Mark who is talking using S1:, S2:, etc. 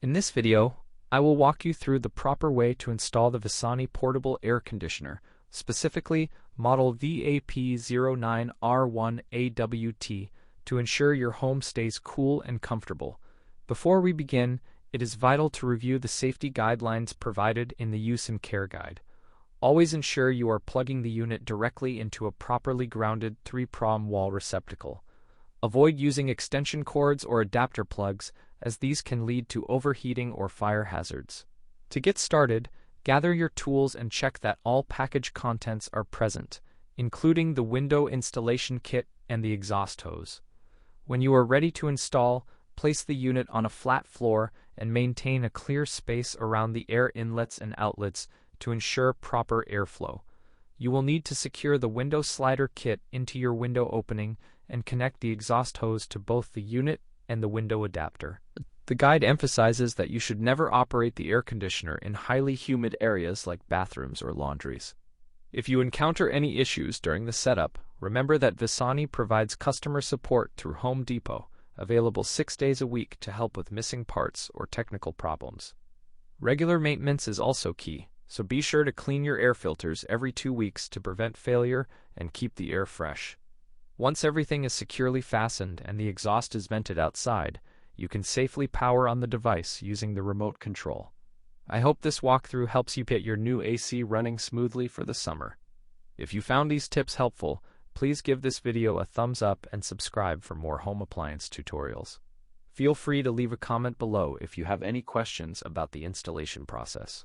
S1: In this video, I will walk you through the proper way to install the Vissani portable air conditioner, specifically model VAP09R1AWT, to ensure your home stays cool and comfortable. Before we begin, it is vital to review the safety guidelines provided in the Use and Care Guide. Always ensure you are plugging the unit directly into a properly grounded 3-prong wall receptacle. Avoid using extension cords or adapter plugs, as these can lead to overheating or fire hazards. To get started, gather your tools and check that all package contents are present, including the window installation kit and the exhaust hose. When you are ready to install, place the unit on a flat floor and maintain a clear space around the air inlets and outlets to ensure proper airflow. You will need to secure the window slider kit into your window opening and connect the exhaust hose to both the unit and the window adapter. The guide emphasizes that you should never operate the air conditioner in highly humid areas like bathrooms or laundries. If you encounter any issues during the setup, remember that Vissani provides customer support through Home Depot, available 6 days a week to help with missing parts or technical problems. Regular maintenance is also key, so be sure to clean your air filters every 2 weeks to prevent failure and keep the air fresh. Once everything is securely fastened and the exhaust is vented outside, you can safely power on the device using the remote control. I hope this walkthrough helps you get your new AC running smoothly for the summer. If you found these tips helpful, please give this video a thumbs up and subscribe for more home appliance tutorials. Feel free to leave a comment below if you have any questions about the installation process.